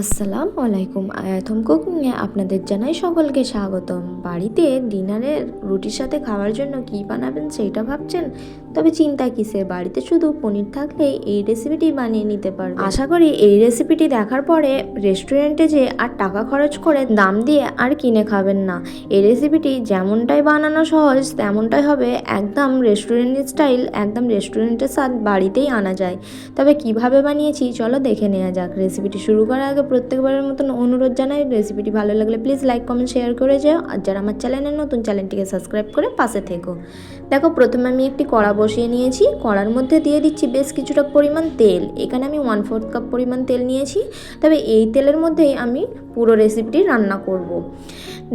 আসসালামু আলাইকুম। আয়াথম কুকিংয়ে আপনাদের জানাই সকলকে স্বাগতম। বাড়িতে ডিনারের রুটির সাথে খাওয়ার জন্য কী বানাবেন সেইটা ভাবছেন? তবে চিন্তা কিসের, বাড়িতে শুধু পনির থাকলেই এই রেসিপিটি বানিয়ে নিতে পারবেন। আশা করি এই রেসিপিটি দেখার পরে রেস্টুরেন্টে যেয়ে আর টাকা খরচ করে দাম দিয়ে আর কিনে খাবেন না। এই রেসিপিটি যেমনটাই বানানো সহজ তেমনটাই হবে, একদম রেস্টুরেন্ট স্টাইল, একদম রেস্টুরেন্টের স্বাদ বাড়িতেই আনা যায়। তবে কিভাবে বানিয়েছি চলো দেখে নেওয়া যাক। রেসিপিটি শুরু করার আগে প্রত্যেকবারের মতন অনুরোধ জানাই, রেসিপিটি ভালো লাগলে প্লিজ লাইক কমেন্ট শেয়ার করে যাও। আর যারা আমার চ্যানেলে নতুন, চ্যানেলটিকে সাবস্ক্রাইব করে পাশে থেকো। দেখো, প্রথমে আমি একটি কড়া বসিয়ে নিয়েছি। কড়ার মধ্যে দিয়ে দিচ্ছি বেশ কিছুটা পরিমাণ তেল। এখানে আমি 1/4 কাপ পরিমাণ তেল নিয়েছি। তবে এই তেলের মধ্যেই আমি পুরো রেসিপিটি রান্না করব।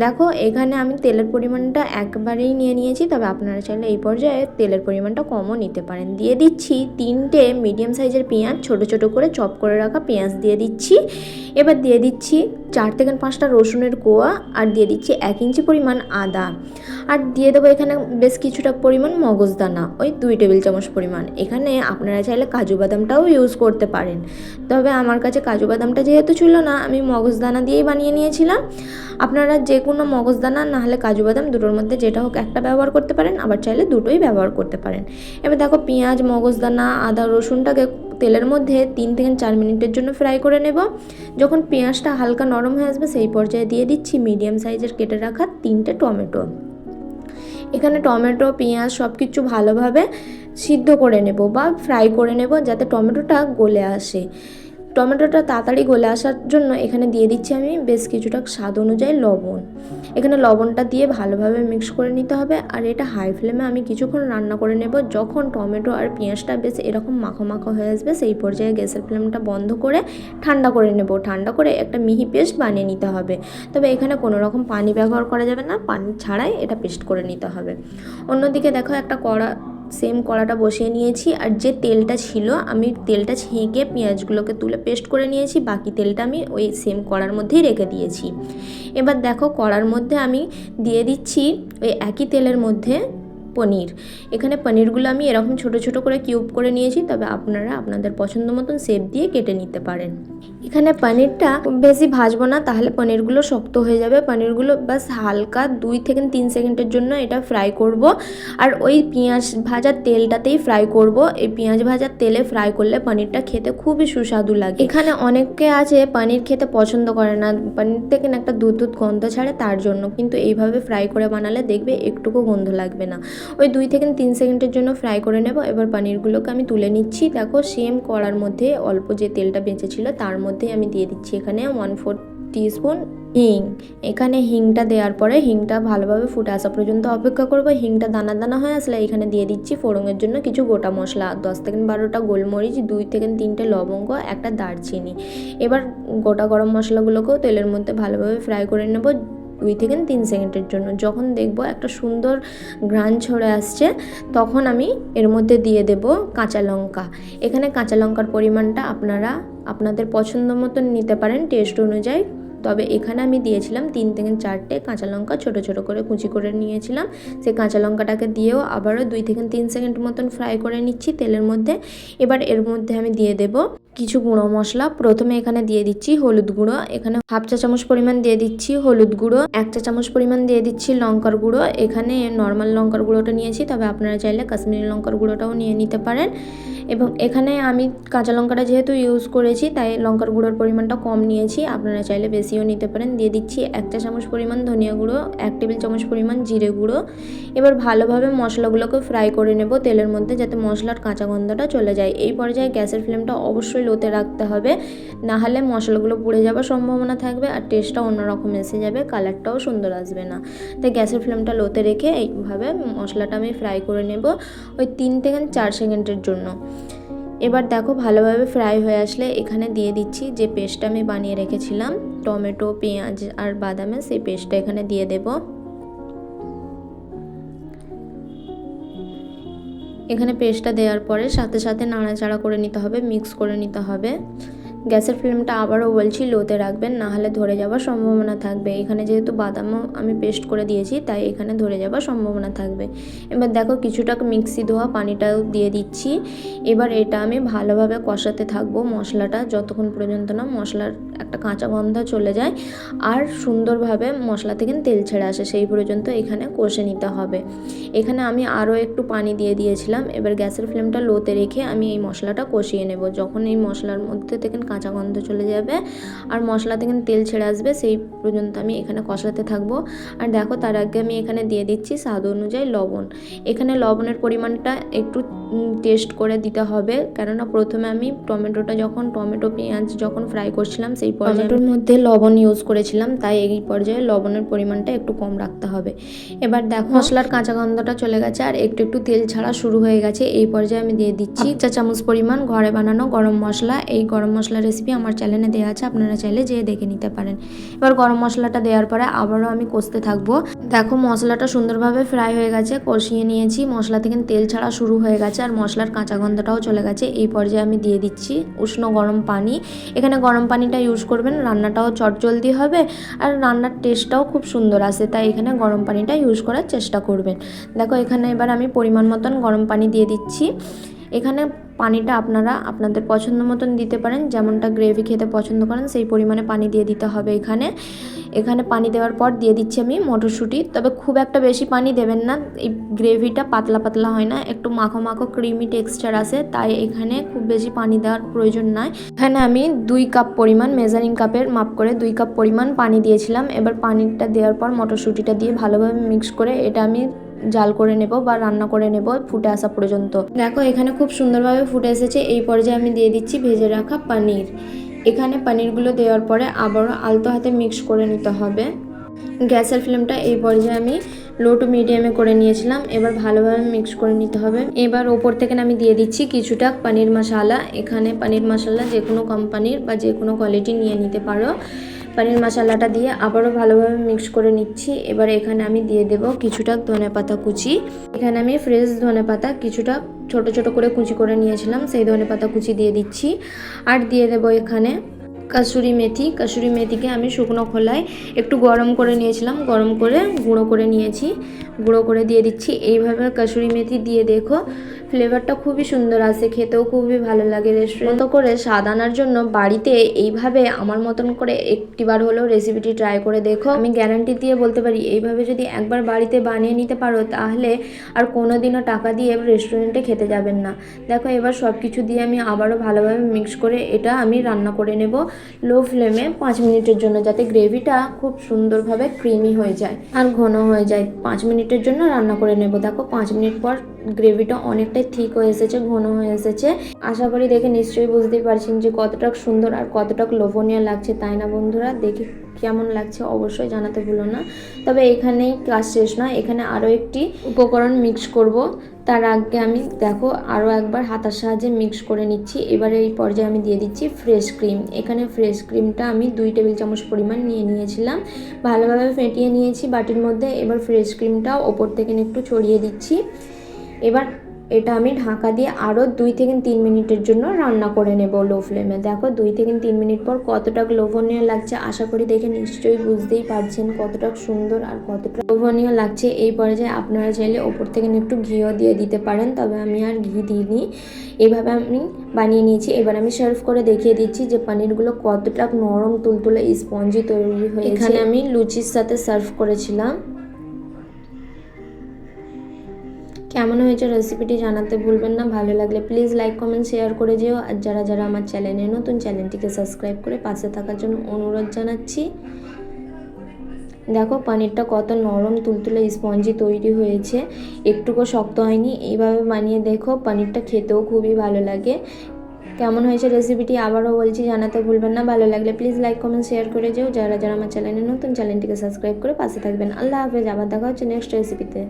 দেখো, এখানে আমি তেলের পরিমাণটা একবারেই নিয়ে নিয়েছি, তবে আপনারা চাইলে এই পর্যায়ে তেলের পরিমাণটা কমও নিতে পারেন। দিয়ে দিচ্ছি 3টে মিডিয়াম সাইজের পেঁয়াজ, ছোট ছোট করে চপ করে রাখা পেঁয়াজ দিয়ে দিচ্ছি। এবার দিয়ে দিচ্ছি 4 থেকে 5টা রসুনের কোয়া, আর দিয়ে দিচ্ছি 1 ইঞ্চি পরিমাণ আদা, আর দিয়ে দেবো এখানে বেশ কিছুটা পরিমাণ মগজদানা, ওই 2 টেবিল চামচ পরিমাণ। এখানে আপনারা চাইলে কাজু বাদামটাও ইউজ করতে পারেন, তবে আমার কাছে কাজু বাদামটা যেহেতু ছিল না, আমি মগজদানা দিয়েই বানিয়ে নিয়েছিলাম। আপনারা যে কোনো মগজদানা না হলে কাজু বাদাম, দুটোর মধ্যে যেটা হোক একটা ব্যবহার করতে পারেন, আবার চাইলে দুটোই ব্যবহার করতে পারেন। এবার দেখো, পেঁয়াজ, মগজদানা, আদা, রসুনটাকে তেলের মধ্যে 3 থেকে 4 মিনিটের জন্য ফ্রাই করে নেব। যখন পেঁয়াজটা হালকা নরম হয়ে আসবে সেই পর্যায়ে দিয়ে দিচ্ছি মিডিয়াম সাইজের কেটে রাখা 3টে টমেটো। এখানে টমেটো, পেঁয়াজ সব কিছু ভালোভাবে সিদ্ধ করে নেব বা ফ্রাই করে নেব, যাতে টমেটোটা গলে আসে। টমেটোটা তাড়াতাড়ি গলে আসার জন্য এখানে দিয়ে দিচ্ছি আমি বেশ কিছুটা স্বাদ অনুযায়ী লবণ। এখানে লবণটা দিয়ে ভালোভাবে মিক্স করে নিতে হবে, আর এটা হাই ফ্লেমে আমি কিছুক্ষণ রান্না করে নেব। যখন টমেটো আর পেঁয়াজটা বেশ এরকম মাখো মাখো হয়ে আসবে সেই পর্যায়ে গ্যাসের ফ্লেমটা বন্ধ করে ঠান্ডা করে নেব। ঠান্ডা করে একটা মিহি পেস্ট বানিয়ে নিতে হবে। তবে এখানে কোনো রকম পানি ব্যবহার করা যাবে না, পানি ছাড়াই এটা পেস্ট করে নিতে হবে। অন্যদিকে দেখো, একটা কড়াটা বসিয়ে নিয়েছি, আর যে তেলটা ছিল আমি তেলটা ছেঁকে পেঁয়াজগুলোকে তুলে পেস্ট করে নিয়েছি। বাকি তেলটা আমি ওই সেম কড়ার মধ্যেই রেখে দিয়েছি। এবার দেখো, কড়ার মধ্যে আমি দিয়ে দিচ্ছি ওই একই তেলের মধ্যে পনির। এখানে পনিরগুলো আমি এরকম ছোট ছোট করে কিউব করে নিয়েছি, তবে আপনারা আপনাদের পছন্দ মতন শেপ দিয়ে কেটে নিতে পারেন। এখানে পনিরটা বেশি ভাজবো না, তাহলে পনিরগুলো শক্ত হয়ে যাবে। পনিরগুলো বাস হালকা 2 থেকে 3 সেকেন্ডের জন্য এটা ফ্রাই করব, আর ওই পেঁয়াজ ভাজার তেলটাতেই ফ্রাই করব। এই পেঁয়াজ ভাজার তেলে ফ্রাই করলে পনিরটা খেতে খুবই সুস্বাদু লাগে। এখানে অনেকে আছে পনির খেতে পছন্দ করে না, পনির থেকে একটা দুধ গন্ধ ছাড়ে তার জন্য, কিন্তু এইভাবে ফ্রাই করে বানালে দেখবে একটুকু গন্ধ লাগবে না। ওই 2 থেকে 3 সেকেন্ডের জন্য ফ্রাই করে নেব। এবার পনিরগুলোকে আমি তুলে নিচ্ছি। দেখো, সেম কড়ার মধ্যে অল্প যে তেলটা বেঁচেছিল তার মধ্যে আমি দিয়ে দিচ্ছি এখানে 1/4 টিস্পুন হিং। এখানে হিংটা দেওয়ার পরে হিংটা ভালোভাবে ফুটে আসা পর্যন্ত অপেক্ষা করবো। হিংটা দানা দানা হয়ে আসলে এখানে দিয়ে দিচ্ছি ফোড়নের জন্য কিছু গোটা মশলা, 10 থেকে 12টা গোলমরিচ, 2 থেকে 3টে লবঙ্গ, একটা দারচিনি। এবার গোটা গরম মশলাগুলোকেও তেলের মধ্যে ভালোভাবে ফ্রাই করে নেব 2 থেকে 3 সেকেন্ডের জন্য। যখন দেখব একটা সুন্দর ঘ্রাণ ছড়ে আসছে, তখন আমি এর মধ্যে দিয়ে দেব কাঁচা লঙ্কা। এখানে কাঁচা লঙ্কার পরিমাণটা আপনারা আপনাদের পছন্দ মতন নিতে পারেন টেস্ট অনুযায়ী। তবে এখানে আমি দিয়েছিলাম 3 থেকে 4টে কাঁচা লঙ্কা, ছোট ছোট করে কুচি করে নিয়েছিলাম। সেই কাঁচা লঙ্কাটাকে দিয়েও আবারও 2 থেকে 3 সেকেন্ড মতন ফ্রাই করে নিচ্ছি তেলের মধ্যে। এবার এর মধ্যে আমি দিয়ে দেব কিছু গুঁড়ো মশলা। প্রথমে এখানে দিয়ে দিচ্ছি হলুদ গুঁড়ো, এখানে 1/2 চা চামচ পরিমাণ দিয়ে দিচ্ছি হলুদ গুঁড়ো, 1 চা চামচ পরিমাণ দিয়ে দিচ্ছি লঙ্কার গুঁড়ো। এখানে নর্মাল লঙ্কার গুঁড়োটা নিয়েছি, তবে আপনারা চাইলে কাশ্মীরি লঙ্কার গুঁড়োটাও নিয়ে নিতে পারেন। এবং এখানে আমি কাঁচা লঙ্কাটা যেহেতু ইউজ করেছি তাই লঙ্কার গুঁড়োর পরিমাণটা কম নিয়েছি, আপনারা চাইলে বেশিও নিতে পারেন। দিয়ে দিচ্ছি 1 চা চামচ পরিমাণ ধনিয়া গুঁড়ো, 1 টেবিল চামচ পরিমাণ জিরে গুঁড়ো। এবার ভালোভাবে মশলাগুলোকে ফ্রাই করে নেব তেলের মধ্যে, যাতে মশলার কাঁচা গন্ধটা চলে যায়। এই পর্যায়ে গ্যাসের ফ্লেমটা অবশ্যই লোতে রাখতে হবে, না হলে মশলাগুলো পুড়ে যাওয়ার সম্ভাবনা থাকবে আর টেস্টটা অন্যরকম এসে যাবে, কালারটাও সুন্দর আসবে না। তাই গ্যাসের ফ্লেমটা লোতে রেখে এইভাবে মশলাটা আমি ফ্রাই করে নেব ওই 3 থেকে 4 সেকেন্ডের জন্য। এবার দেখো, ভালোভাবে ফ্রাই হয়ে আসলে এখানে দিয়ে দিচ্ছি যে পেস্টটা আমি বানিয়ে রেখেছিলাম টমেটো, পেঁয়াজ আর বাদামের, সেই পেস্টটা এখানে দিয়ে দেব। এখানে পেস্টটা দেওয়ার পরে সাথে সাথে নাড়াচাড়া করে নিতে হবে, মিক্স করে নিতে হবে। গ্যাসের ফ্লেমটা আবারও বলছি লোতে রাখবেন, না হলে ধরে যাওয়ার সম্ভাবনা থাকবে। এখানে যেহেতু বাদামও আমি পেস্ট করে দিয়েছি তাই এখানে ধরে যাওয়ার সম্ভাবনা থাকবে। এবার দেখো কিছুটা মিক্সি ধোয়া পানিটাও দিয়ে দিচ্ছি। এবার এটা আমি ভালোভাবে কষাতে থাকবো মশলাটা, যতক্ষণ পর্যন্ত না মশলার একটা কাঁচা গন্ধ চলে যায় আর সুন্দরভাবে মশলা থেকে তেল ছেড়ে আসে, সেই পর্যন্ত এখানে কষে নিতে হবে। এখানে আমি আরও একটু পানি দিয়ে দিয়েছিলাম। এবার গ্যাসের ফ্লেমটা লোতে রেখে আমি এই মশলাটা কষিয়ে নেব। যখন এই মশলার মধ্যে থেকে কাঁচা গন্ধ চলে যাবে আর মশলা থেকে তেল ছেড়ে আসবে সেই পর্যন্ত আমি এখানে কষাতে থাকবো। আর দেখো তার আগে আমি এখানে দিয়ে দিচ্ছি স্বাদ অনুযায়ী লবণ। এখানে লবণের পরিমাণটা একটু টেস্ট করে দিতে হবে, কেননা প্রথমে আমি টমেটো পেঁয়াজ যখন ফ্রাই করছিলাম সেই টমেটোর মধ্যে লবণ ইউজ করেছিলাম, তাই এই পর্যায়ে লবণের পরিমাণটা একটু কম রাখতে হবে। এবার দেখো মশলার কাঁচা গন্ধটা চলে গেছে আর একটু তেল ছাড়া শুরু হয়ে গেছে। এই পর্যায়ে আমি দিয়ে দিচ্ছি 1 চা চামচ পরিমাণ ঘরে বানানো গরম মশলা। এই গরম মশলা রেসিপি আমার চ্যানেলে দেওয়া আছে, আপনারা চাইলে যেয়ে দেখে নিতে পারেন। এবার গরম মশলাটা দেওয়ার পরে আবারও আমি কষতে থাকবো। দেখো মশলাটা সুন্দরভাবে ফ্রাই হয়ে গেছে, কষিয়ে নিয়েছি, মশলা থেকে তেল ছাড়া শুরু হয়ে গেছে আর মশলার কাঁচা গন্ধটাও চলে গেছে। এই পর্যায়ে আমি দিয়ে দিচ্ছি উষ্ণ গরম পানি। এখানে গরম পানিটা ইউজ করবেন, রান্নাটাও চটজলদি হবে আর রান্নার টেস্টটাও খুব সুন্দর আসে, তাই এখানে গরম পানিটা ইউজ করার চেষ্টা করবেন। দেখো এখানে এবার আমি পরিমাণ মতন গরম পানি দিয়ে দিচ্ছি। এখানে পানিটা আপনারা আপনাদের পছন্দ মতন দিতে পারেন, যেমনটা গ্রেভি খেতে পছন্দ করেন সেই পরিমাণে পানি দিয়ে দিতে হবে। এখানে পানি দেওয়ার পর দিয়ে দিচ্ছি আমি মটরশুঁটি। তবে খুব একটা বেশি পানি দেবেন না, এই গ্রেভিটা পাতলা পাতলা হয় না, একটু মাখো মাখো ক্রিমি টেক্সচার আসে, তাই এখানে খুব বেশি পানি দেওয়ার প্রয়োজন নয়। এখানে আমি 2 কাপ পরিমাণ, মেজারিং কাপের মাপ করে 2 কাপ পরিমাণ পানি দিয়েছিলাম। এবার পানিটা দেওয়ার পর মটরশুঁটিটা দিয়ে ভালোভাবে মিক্স করে এটা আমি জাল করে নেব বা রান্না করে নেব ফুটে আসা পর্যন্ত। দেখো এখানে খুব সুন্দরভাবে ফুটে এসেছে। এই পর্যায়ে আমি দিয়ে দিচ্ছি ভেজে রাখা পনির। এখানে পনিরগুলো দেওয়ার পরে আবারও আলতো হাতে মিক্স করে নিতে হবে। গ্যাসের ফ্লেমটা এই পর্যায়ে আমি লো টু মিডিয়ামে করে নিয়েছিলাম। এবার ভালোভাবে মিক্স করে নিতে হবে। এবার ওপর থেকে আমি দিয়ে দিচ্ছি কিছুটা পনির মশলা। এখানে পনির মশলা যে কোনো কোম্পানির বা যে কোনো কোয়ালিটি নিয়ে নিতে পারো। পনির মশলাটা দিয়ে আবারও ভালোভাবে মিক্স করে নিচ্ছি। এবার এখানে আমি দিয়ে দেব কিছুটা ধনেপাতা কুচি। এখানে আমি ফ্রেশ ধনেপাতা কিছুটা ছোট ছোট করে কুচি করে নিয়েছিলাম, সেই ধনেপাতা কুচি দিয়ে দিচ্ছি। আর দিয়ে দেব এখানে কাসুরি মেথিকে আমি শুকনো খোলায় একটু গরম করে নিয়েছিলাম, গরম করে গুঁড়ো করে নিয়েছি, গুঁড়ো করে দিয়ে দিচ্ছি। এইভাবে কাসুরি মেথি দিয়ে দেখো ফ্লেভারটা খুবই সুন্দর আসে, খেতেও খুবই ভালো লাগে। রেস্টুরেন্ট করে স্বাদ আনার জন্য বাড়িতে এইভাবে আমার মতন করে একটিবার হলেও রেসিপিটি ট্রাই করে দেখো। আমি গ্যারান্টি দিয়ে বলতে পারি এইভাবে যদি একবার বাড়িতে বানিয়ে নিতে পারো তাহলে আর কোনোদিনও টাকা দিয়ে রেস্টুরেন্টে খেতে যাবেন না। দেখো এবার সব কিছু দিয়ে আমি আবারও ভালোভাবে মিক্স করে এটা আমি রান্না করে নেব লো ফ্লেমে 5 মিনিটের জন্য, যাতে গ্রেভিটা খুব সুন্দরভাবে ক্রিমি হয়ে যায় আর ঘন হয়ে যায়। 5 মিনিটের জন্য রান্না করে নেব। দেখো 5 মিনিট পর গ্রেভিটা অনেকটাই ঠিক হয়ে এসেছে, ঘন হয়ে এসেছে। আশা করি দেখে নিশ্চয়ই বুঝতেই পারছেন যে কতটা সুন্দর আর কতটা লোভনীয় লাগছে, তাই না বন্ধুরা? দেখে কেমন লাগছে অবশ্যই জানাতে ভুলো না। তবে এখানেই কাজ শেষ নয়, এখানে আরও একটি উপকরণ মিক্স করব। তার আগে আমি দেখো আরও একবার হাতার সাহায্যে মিক্স করে নিচ্ছি। এবারে এই পর্যায়ে আমি দিয়ে দিচ্ছি ফ্রেশ ক্রিম। এখানে ফ্রেশ ক্রিমটা আমি 2 টেবিল চামচ পরিমাণ নিয়ে নিয়েছিলাম, ভালোভাবে ফেটিয়ে নিয়েছি বাটির মধ্যে। এবার ফ্রেশ ক্রিমটাও ওপর থেকে একটু ছড়িয়ে দিচ্ছি। এবার এটা আমি ঢাকা দিয়ে আরও 2 থেকে 3 মিনিটের জন্য রান্না করে নেব লো ফ্লেমে। দেখো 2 থেকে 3 মিনিট পর কতটা লোভনীয় লাগছে, আশা করি দেখে নিশ্চয়ই বুঝতেই পারছেন কতটা সুন্দর আর কতটা লোভনীয় লাগছে। এই পর্যায়ে আপনারা চাইলে ওপর থেকে একটু ঘিও দিয়ে দিতে পারেন, তবে আমি আর ঘি দিইনি। এইভাবে আমি বানিয়ে নিয়েছি। এবার আমি সার্ভ করে দেখিয়ে দিচ্ছি যে পনিরগুলো কতটা নরম তুলতুলে স্পঞ্জি তৈরি হয়েছে। এখানে আমি লুচির সাথে সার্ভ করেছিলাম। কেমন হয়েছে রেসিপিটি জানাতে ভুলবেন না। ভালো লাগলে প্লিজ লাইক কমেন্ট শেয়ার করে যেও। আর যারা আমার চ্যানেলে নতুন, চ্যানেলটিকে সাবস্ক্রাইব করে পাশে থাকার জন্য অনুরোধ জানাচ্ছি। দেখো পনিরটা কত নরম তুলতুলে স্পঞ্জি তৈরি হয়েছে, একটুকু শক্ত হয়নি। এইভাবে বানিয়ে দেখো, পনিরটা খেতেও খুবই ভালো লাগে। কেমন হয়েছে রেসিপিটি আবারও বলছি জানাতে ভুলবেন না। ভালো লাগলে প্লিজ লাইক কমেন্ট শেয়ার করে যেও। যারা আমার চ্যানেলে নতুন, চ্যানেলটিকে সাবস্ক্রাইব করে পাশে থাকবেন। আল্লাহ হাফেজ, আবার দেখা হচ্ছে নেক্সট রেসিপিতে।